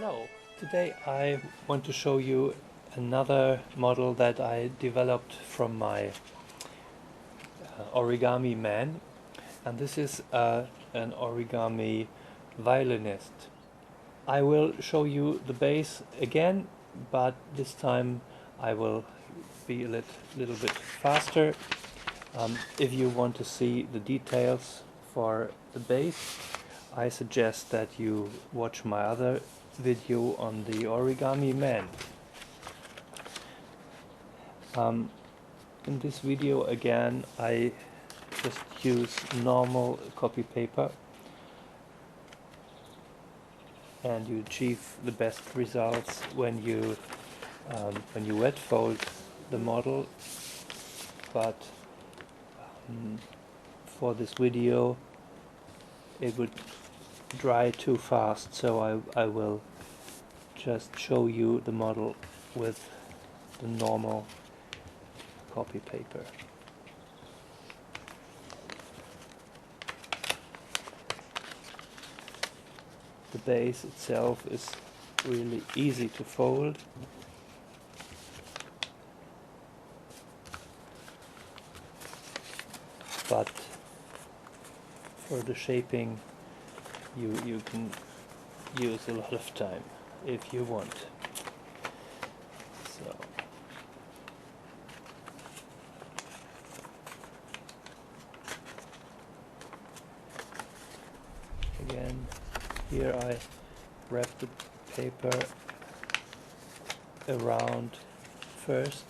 Hello, today I want to show you another model that I developed from my origami man, and this is an origami violinist. I will show you the bass again, but this time I will be a little bit faster. If you want to see the details for the bass, I suggest that you watch my other video on the Origami Man. In this video again I just use normal copy paper, and you achieve the best results when you wet fold the model, but for this video it would dry too fast, so I will just show you the model with the normal copy paper. The base itself is really easy to fold. But for the shaping you can use a lot of time if you want. So again, here I wrap the paper around first.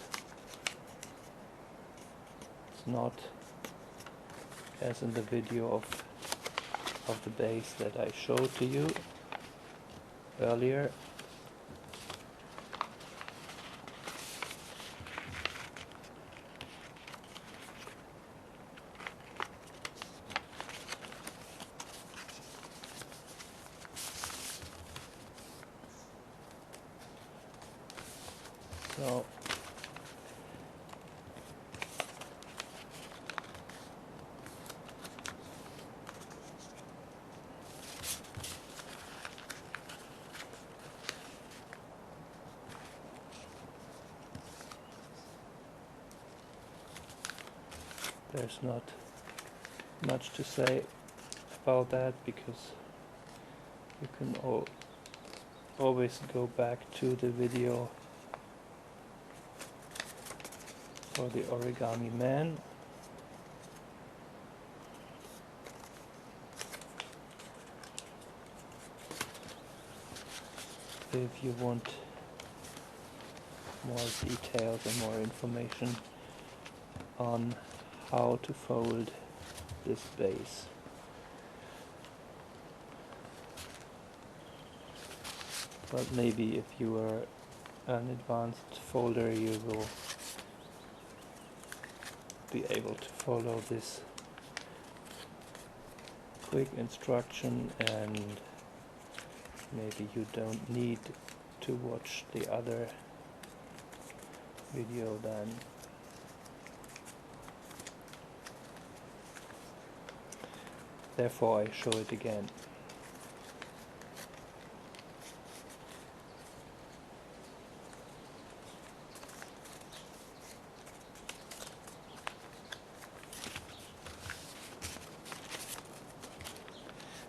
It's not as in the video of the bass that I showed to you earlier. So there's not much to say about that, because you can always go back to the video for the Origami Man. If you want more details and more information on how to fold this bass. But maybe if you are an advanced folder, you will be able to follow this quick instruction, and maybe you don't need to watch the other video then. Therefore I show it again.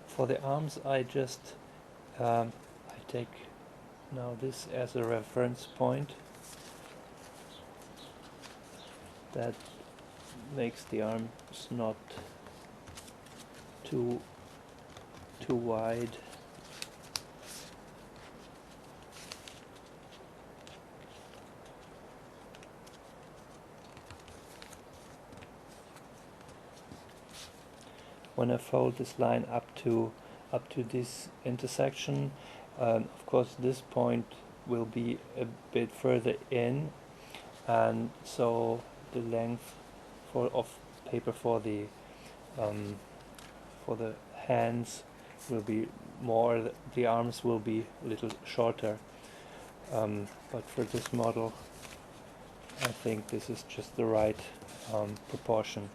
For the arms I just I take now this as a reference point. That makes the arms not too wide. When I fold this line up to this intersection, of course this point will be a bit further in, and so the length of paper for the hands will be more, the arms will be a little shorter, but for this model I think this is just the right proportion.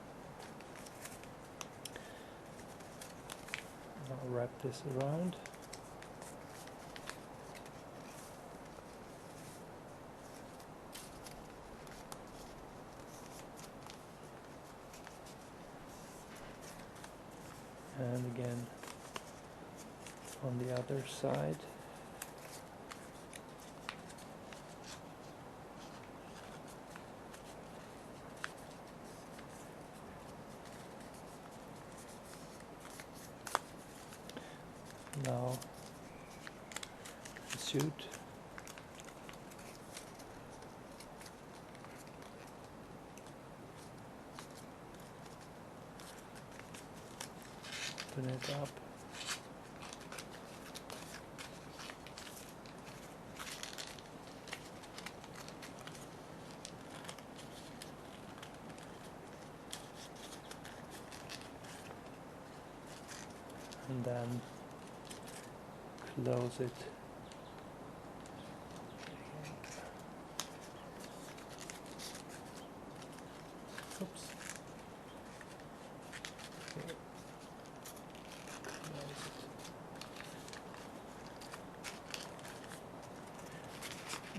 I'll wrap this around. and again on the other side. Now the suit. Open it up. And then close it. Oops. Okay. Close it.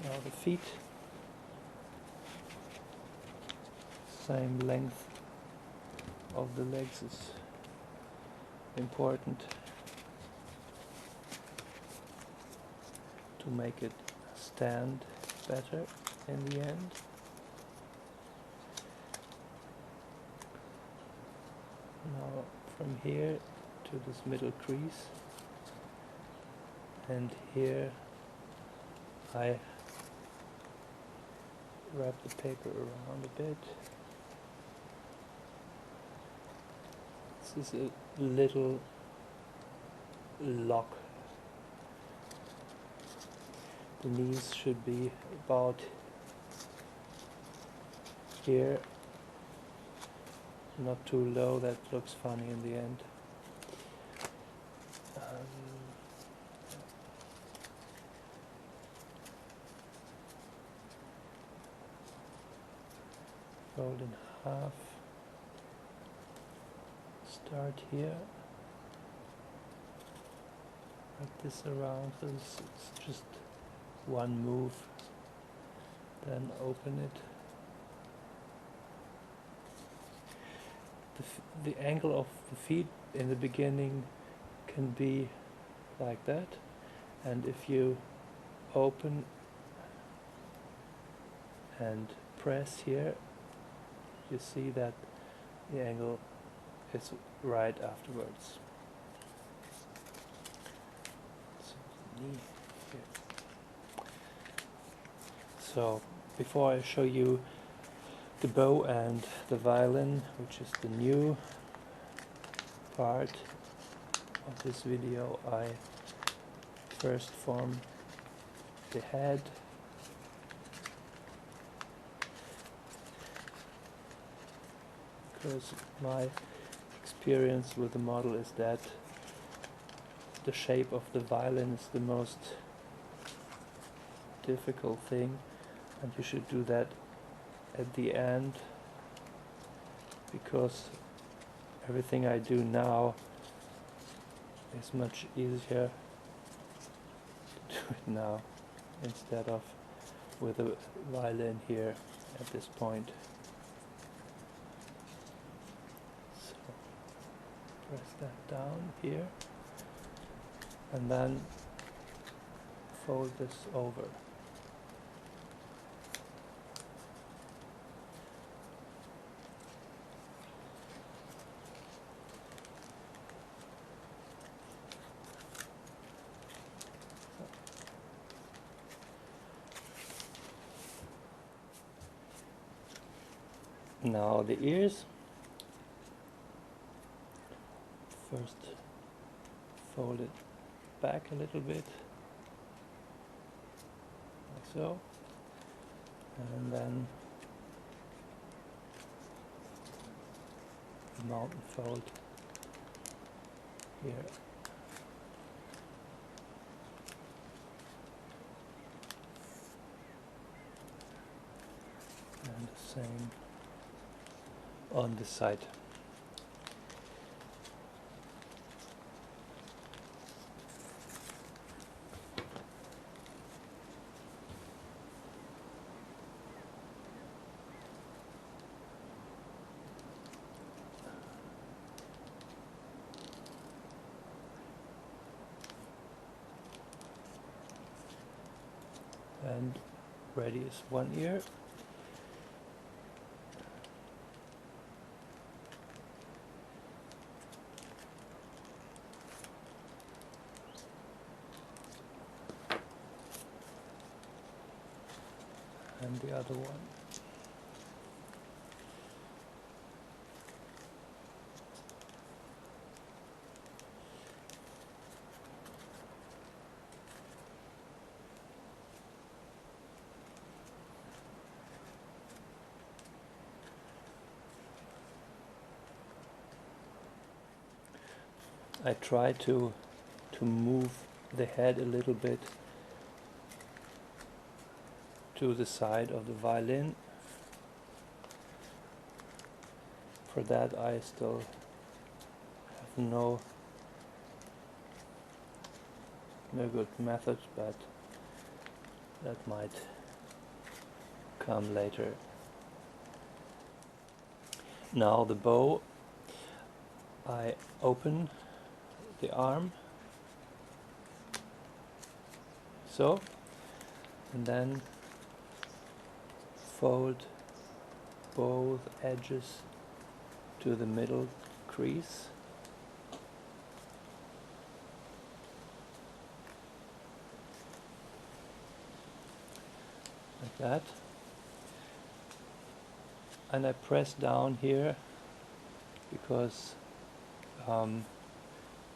Now the feet, same length of the legs is important to make it stand better in the end. Now from here to this middle crease, and here I wrap the paper around a bit. This is a little lock. The knees should be about here, not too low, that looks funny in the end. Fold in half, start here, wrap this around, so it's just one move, then open it. The angle of the feet in the beginning can be like that, and if you open and press here, you see that the angle is right afterwards. So, knee here. So before I show you the bow and the violin, which is the new part of this video, I first form the head. Because my experience with the model is that the shape of the violin is the most difficult thing, and you should do that at the end, because everything I do now is much easier to do it now instead of with a violin here at this point. So press that down here and then fold this over. Now the ears. First fold it back a little bit, like so, and then the mountain fold here. And the same on this side. and ready is one ear. And the other one. I try to move the head a little bit to the side of the violin. For that I still have no good method, but that might come later. Now the bow, I open the arm, so, and then fold both edges to the middle crease. Like that. And I press down here because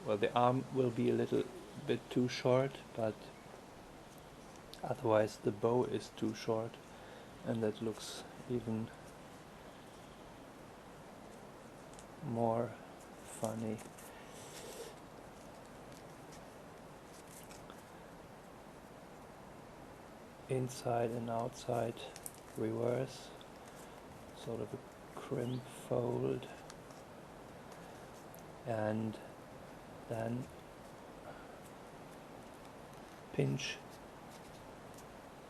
well, the arm will be a little bit too short, but otherwise the bow is too short, and that looks even more funny. Inside and outside reverse, sort of a crimp fold, and then pinch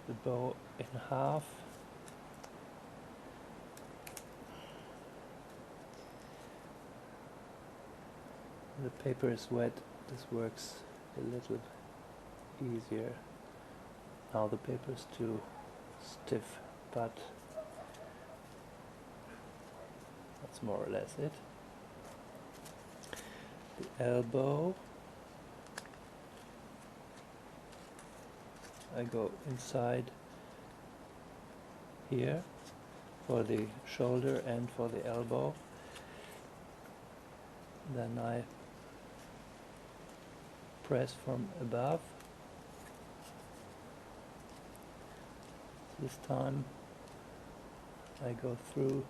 the bow in half. The paper is wet, this works a little easier. Now the paper is too stiff, but that's more or less it. The elbow, I go inside here for the shoulder and for the elbow. Then I press from above. This time I go through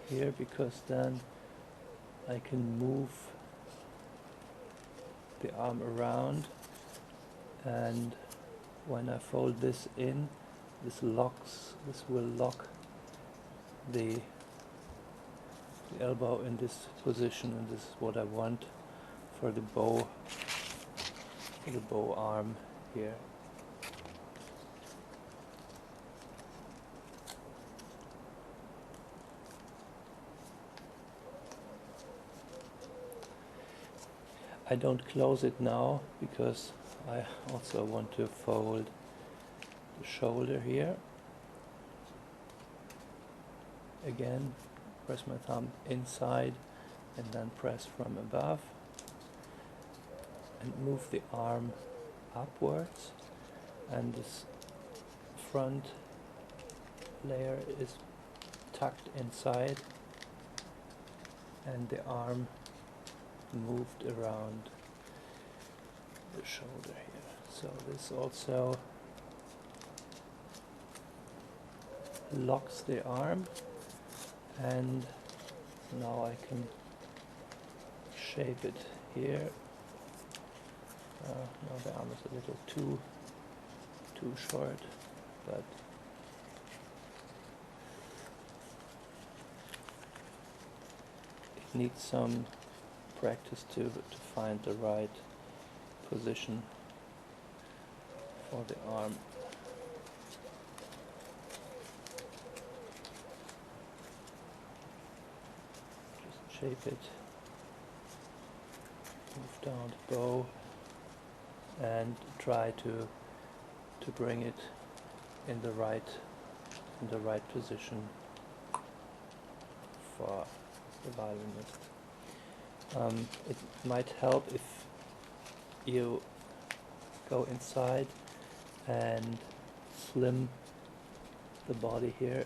here, because then I can move the arm around, and when I fold this in, this will lock the elbow in this position, and this is what I want for the bow arm here. I don't close it now because I also want to fold the shoulder here. Again, press my thumb inside and then press from above and move the arm upwards, and this front layer is tucked inside and the arm moved around the shoulder here. So this also locks the arm, and now I can shape it here. Now the arm is a little too short, but it needs some practice to find the right position for the arm. Just shape it, move down the bow, and try to bring it in the right position for the violinist. It might help if you go inside and slim the body here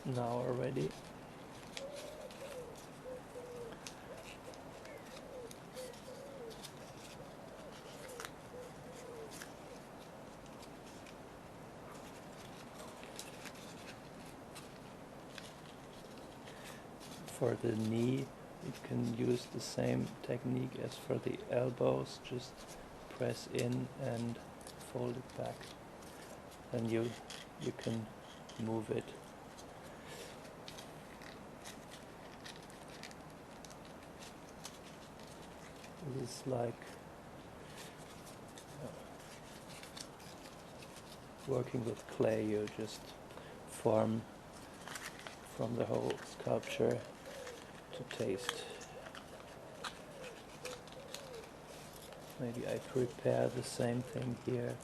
now already. For the knee, you can use the same technique as for the elbows, just press in and fold it back. Then you can move it. This is like working with clay. You just form from the whole sculpture to taste. Maybe I prepare the same thing here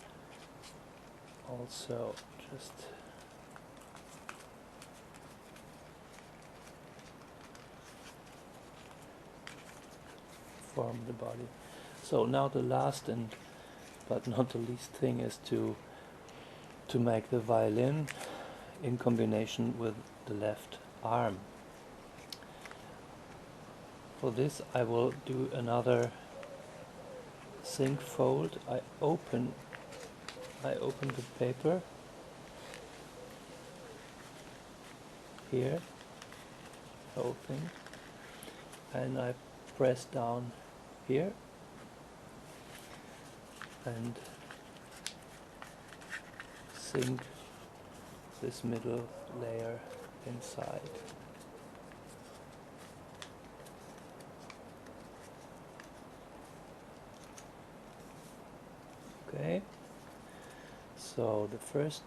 also, just form the body. So now the last and but not the least thing is to make the violin in combination with the left arm. For this I will do another zinc fold. I open the paper here, whole thing, and I press down here and sink this middle layer inside. Okay, so the first,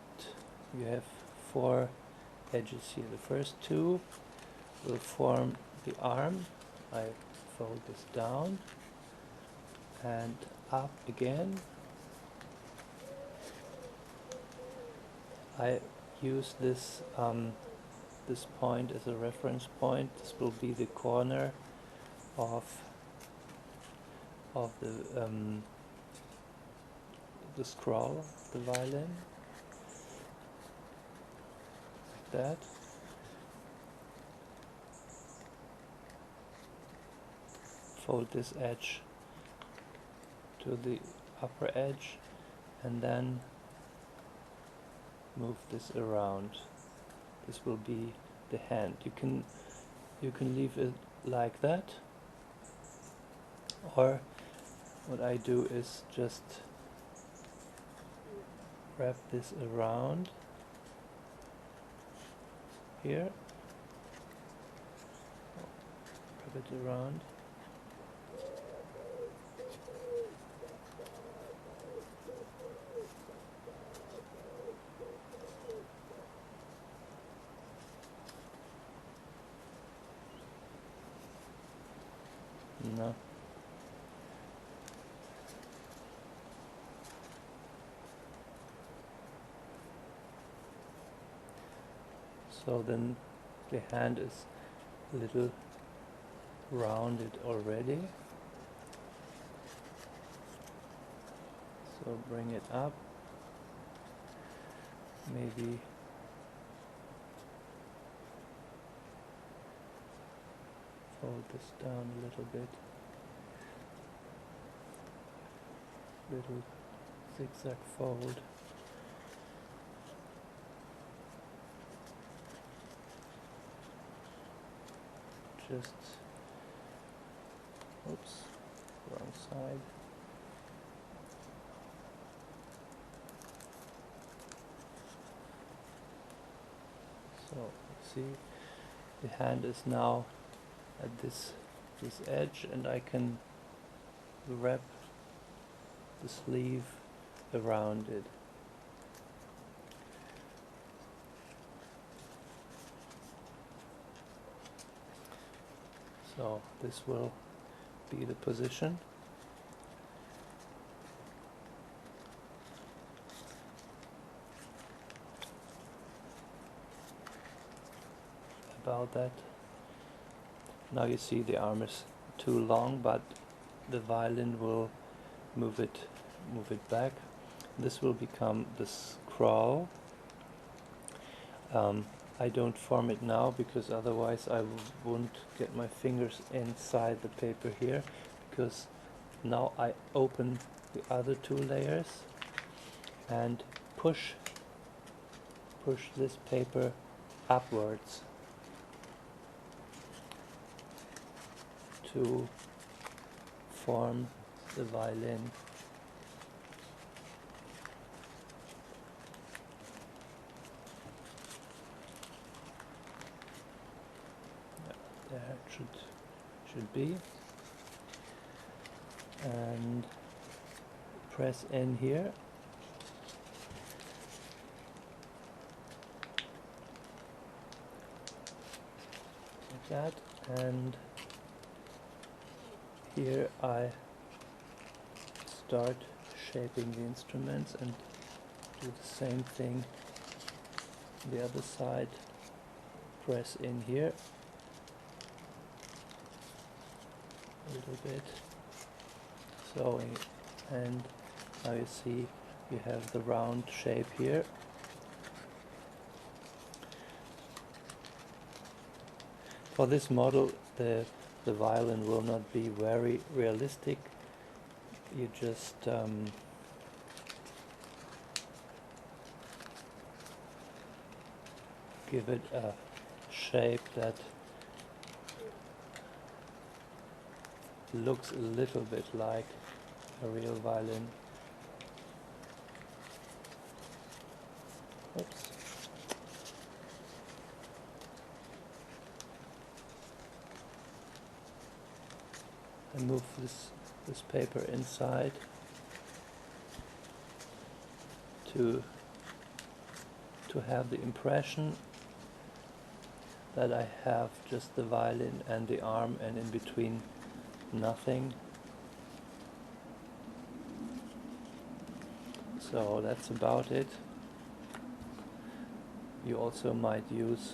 you have 4 edges here. The first 2 will form the arm. I fold this down and up again. I use this this point as a reference point. This will be the corner of the scroll of the violin, like that. Fold this edge to the upper edge and then move this around. This will be the hand. You can leave it like that, or what I do is just wrap this around here, wrap it around, no. So then the hand is a little rounded already. So bring it up, maybe fold this down a little bit, little zigzag fold. Just, oops, wrong side. So see, the hand is now at this edge, and I can wrap the sleeve around it. So this will be the position. about that. Now you see the arm is too long, but the violin will move it back. This will become the scroll. I don't form it now because otherwise I won't get my fingers inside the paper here, because now I open the other two layers and push this paper upwards to form the violin. There it should be, and press in here, like that, and here I start shaping the instruments and do the same thing the other side. Press in here a little bit, so, and now you see you have the round shape here. For this model the violin will not be very realistic. You just give it a shape that looks a little bit like a real violin. Oops. I move this paper inside to have the impression that I have just the violin and the arm, and in between nothing. So that's about it. You also might use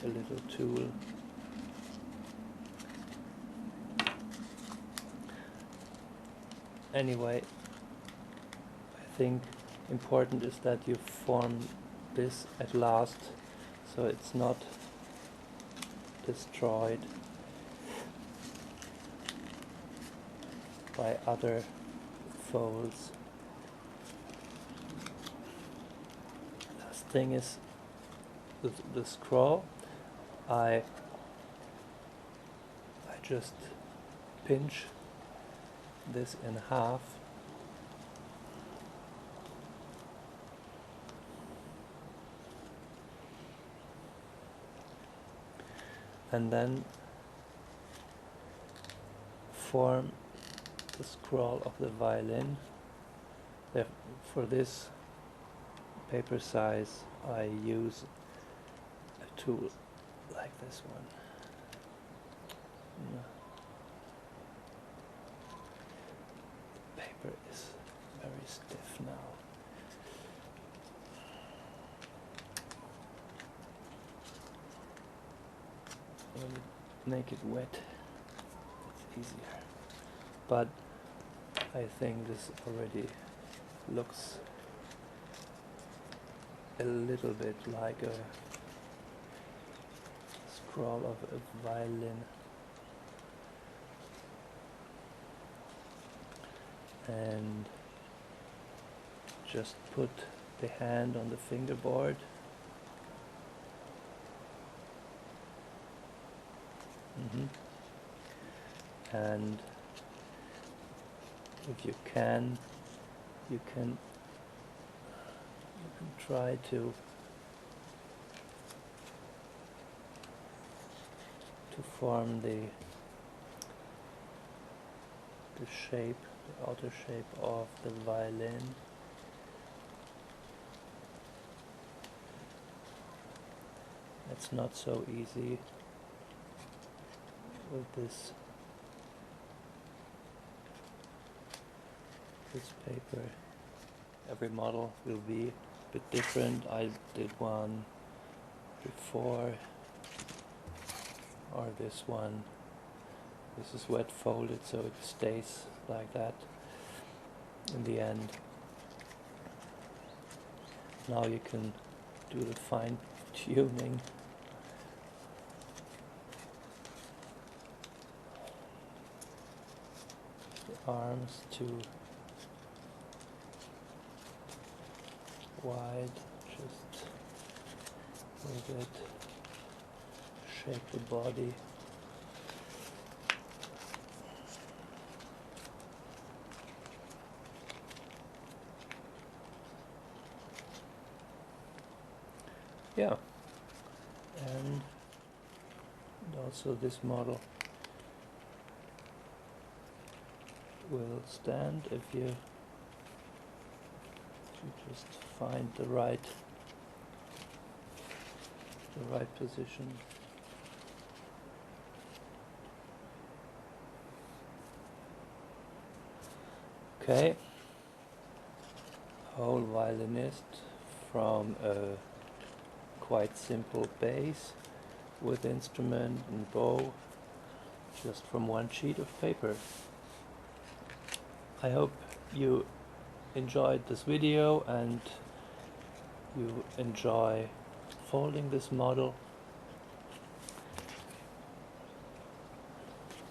a little tool. Anyway, I think important is that you form this at last, so it's not destroyed by other folds. Last thing is the scroll. I just pinch this in half, and then form the scroll of the violin. For this paper size I use a tool like this one. The paper is very stiff now. When you make it wet, it's easier. But I think this already looks a little bit like a scroll of a violin. And just put the hand on the fingerboard. And if you can try to form the shape, the outer shape of the violin. It's not so easy with this paper. Every model will be a bit different. I did one before or this one. This is wet folded, so it stays like that in the end. Now you can do the fine tuning. The arms too wide, just move it, shape the body. Yeah, and also this model will stand if you just find the right position. Okay, whole violinist from a quite simple bass with instrument and bow, just from one sheet of paper. I hope you enjoyed this video and you enjoy folding this model.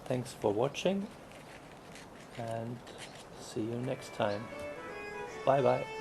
Thanks for watching and see you next time. Bye bye.